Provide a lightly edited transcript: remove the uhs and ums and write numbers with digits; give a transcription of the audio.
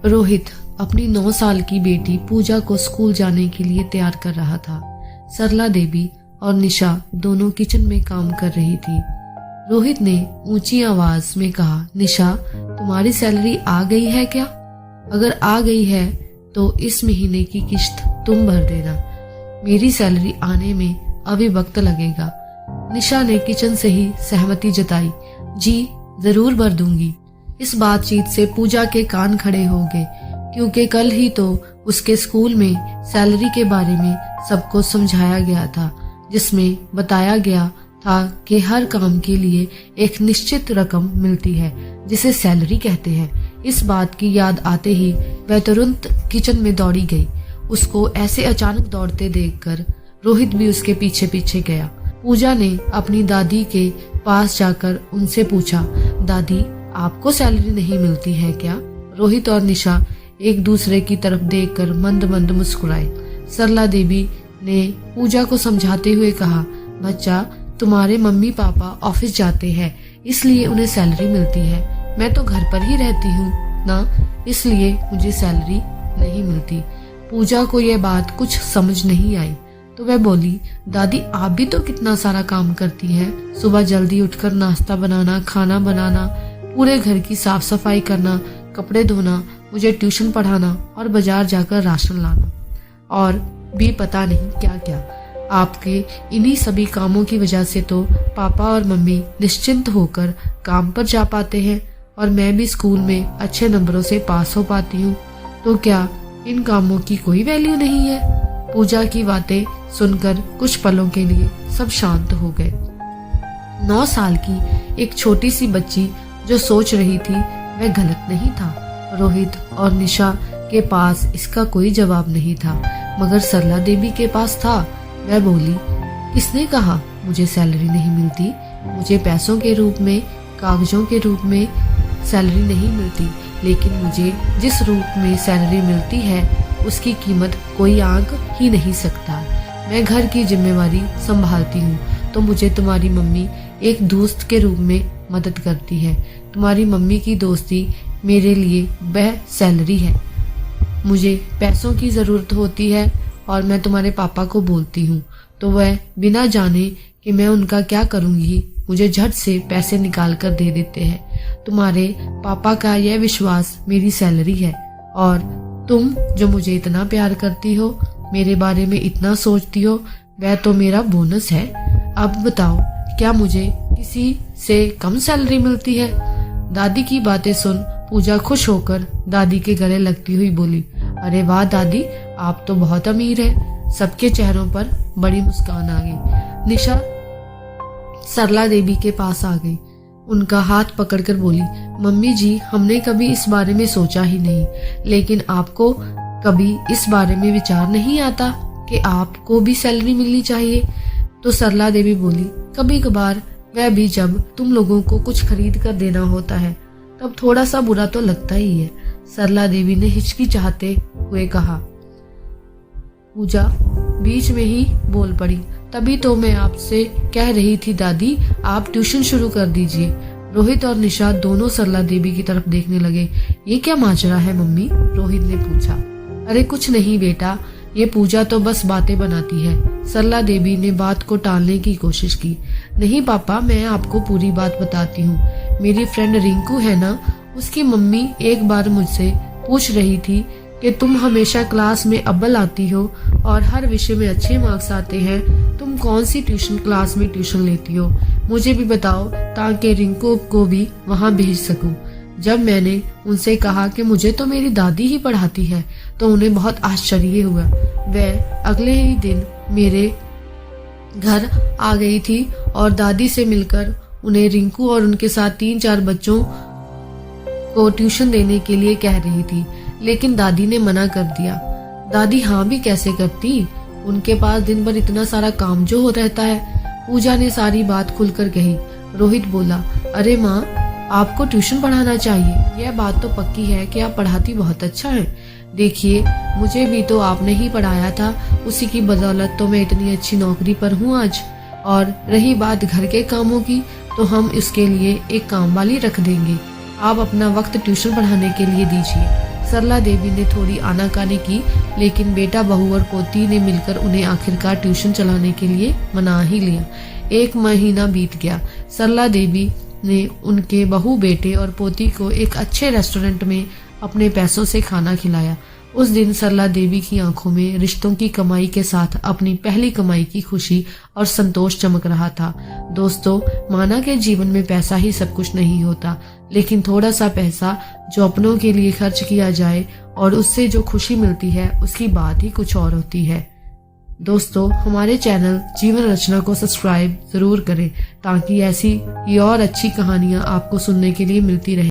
रोहित अपनी 9 साल की बेटी पूजा को स्कूल जाने के लिए तैयार कर रहा था। सरला देवी और निशा दोनों किचन में काम कर रही थी। रोहित ने ऊंची आवाज में कहा, निशा, तुम्हारी सैलरी आ गई है क्या? अगर आ गई है तो इस महीने की किश्त तुम भर देना। मेरी सैलरी आने में अभी वक्त लगेगा। निशा ने किचन से ही सहमति जताई। जी जरूर भर दूंगी। इस बातचीत से पूजा के कान खड़े हो गए, क्योंकि कल ही तो उसके स्कूल में सैलरी के बारे में सबको समझाया गया था, जिसमें बताया गया था कि हर काम के लिए एक निश्चित रकम मिलती है जिसे सैलरी कहते हैं। इस बात की याद आते ही वह तुरंत किचन में दौड़ी गई। उसको ऐसे अचानक दौड़ते देखकर रोहित भी उसके पीछे पीछे गया। पूजा ने अपनी दादी के पास जाकर उनसे पूछा, दादी, आपको सैलरी नहीं मिलती है क्या? रोहित और निशा एक दूसरे की तरफ देखकर मंद मंद मुस्कुराए। सरला देवी ने पूजा को समझाते हुए कहा, बच्चा, तुम्हारे मम्मी पापा ऑफिस जाते हैं, इसलिए उन्हें सैलरी मिलती है। मैं तो घर पर ही रहती हूँ ना, इसलिए मुझे सैलरी नहीं मिलती। पूजा को यह बात कुछ समझ नहीं आई, तो वह बोली, दादी, आप भी तो कितना सारा काम करती हैं। सुबह जल्दी उठकर नाश्ता बनाना, खाना बनाना, पूरे घर की साफ सफाई करना, कपड़े धोना, मुझे ट्यूशन पढ़ाना और बाजार जाकर राशन लाना, और भी पता नहीं क्या क्या। आपके इन्हीं सभी कामों की वजह से तो पापा और मम्मी निश्चिंत होकर काम पर जा पाते हैं और मैं भी स्कूल में अच्छे नंबरों से पास हो पाती हूँ। तो क्या इन कामों की कोई वैल्यू नहीं है? पूजा की बातें सुनकर कुछ पलों के लिए सब शांत हो गए। 9 साल की एक छोटी सी बच्ची जो सोच रही थी वह गलत नहीं था। रोहित और निशा के पास इसका कोई जवाब नहीं था, मगर सरला देवी के पास था। वह बोली, किसने कहा मुझे सैलरी नहीं मिलती? मुझे पैसों के रूप में, कागजों के रूप में सैलरी नहीं मिलती, लेकिन मुझे जिस रूप में सैलरी मिलती है उसकी कीमत कोई आंक ही नहीं सकता। मैं घर की जिम्मेवारी संभालती हूँ तो मुझे तुम्हारी मम्मी एक दोस्त के रूप में मदद करती है। तुम्हारी मम्मी की दोस्ती मेरे लिए वह सैलरी है। मुझे पैसों की जरूरत होती है और मैं तुम्हारे पापा को बोलती हूँ तो वह बिना जाने कि मैं उनका क्या करूँगी मुझे झट से पैसे निकाल कर दे देते हैं। तुम्हारे पापा का यह विश्वास मेरी सैलरी है, और तुम जो मुझे इतना प्यार करती हो, मेरे बारे में इतना सोचती हो, वह तो मेरा बोनस है। अब बताओ, क्या मुझे किसी से कम सैलरी मिलती है? दादी की बातें सुन पूजा खुश होकर दादी के गले लगती हुई बोली, अरे वाह दादी, आप तो बहुत अमीर हैं। सबके चेहरों पर बड़ी मुस्कान आ गई। निशा सरला देवी के पास आ गई, उनका हाथ पकड़कर बोली, मम्मी जी, हमने कभी इस बारे में सोचा ही नहीं, लेकिन आपको कभी इस बारे में विचार नहीं आता कि आपको भी सैलरी मिलनी चाहिए? तो सरला देवी बोली, कभी कभार वह भी जब तुम लोगों को कुछ खरीद कर देना होता है तब थोड़ा सा बुरा तो लगता ही है। सरला देवी ने हिचकिचाते हुए कहा। पूजा बीच में ही बोल पड़ी, तभी तो मैं आपसे कह रही थी दादी, आप ट्यूशन शुरू कर दीजिए। रोहित और निशा दोनों सरला देवी की तरफ देखने लगे। ये क्या माजरा है मम्मी? रोहित ने पूछा। अरे कुछ नहीं बेटा, ये पूजा तो बस बातें बनाती है। सरला देवी ने बात को टालने की कोशिश की। नहीं पापा, मैं आपको पूरी बात बताती हूँ। मेरी फ्रेंड रिंकू है ना, उसकी मम्मी एक बार मुझसे पूछ रही थी कि तुम हमेशा क्लास में अव्वल आती हो और हर विषय में अच्छे मार्क्स आते हैं, तुम कौन सी ट्यूशन क्लास में ट्यूशन लेती हो? मुझे भी बताओ ताकि रिंकू को भी वहाँ भेज सकूं। जब मैंने उनसे कहा कि मुझे तो मेरी दादी ही पढ़ाती है तो उन्हें बहुत आश्चर्य हुआ। वह अगले ही दिन मेरे घर आ गई थी और दादी से मिलकर उन्हें रिंकू और उनके साथ 3-4 बच्चों को ट्यूशन देने के लिए कह रही थी, लेकिन दादी ने मना कर दिया। दादी हाँ भी कैसे करती, उनके पास दिन भर इतना सारा काम जो हो रहता है। पूजा ने सारी बात खुलकर कही। रोहित बोला, अरे माँ, आपको ट्यूशन पढ़ाना चाहिए। यह बात तो पक्की है कि आप पढ़ाती बहुत अच्छा है। देखिए, मुझे भी तो आपने ही पढ़ाया था, उसी की बदौलत तो मैं इतनी अच्छी नौकरी पर हूँ आज। और रही बात घर के कामों की, तो हम इसके लिए एक काम वाली रख देंगे। आप अपना वक्त ट्यूशन पढ़ाने के लिए दीजिए। सरला देवी ने थोड़ी आनाकानी की, लेकिन बेटा बहू और पोती ने मिलकर उन्हें आखिरकार ट्यूशन चलाने के लिए मना ही लिया। 1 महीना बीत गया। सरला देवी ने उनके बहू, बेटे और पोती को एक अच्छे रेस्टोरेंट में अपने पैसों से खाना खिलाया। उस दिन सरला देवी की आंखों में रिश्तों की कमाई के साथ अपनी पहली कमाई की खुशी और संतोष चमक रहा था। दोस्तों, माना कि जीवन में पैसा ही सब कुछ नहीं होता, लेकिन थोड़ा सा पैसा जो अपनों के लिए खर्च किया जाए और उससे जो खुशी मिलती है, उसकी बात ही कुछ और होती है। दोस्तों, हमारे चैनल जीवन रचना को सब्सक्राइब जरूर करें ताकि ऐसी ही और अच्छी कहानियां आपको सुनने के लिए मिलती रहे।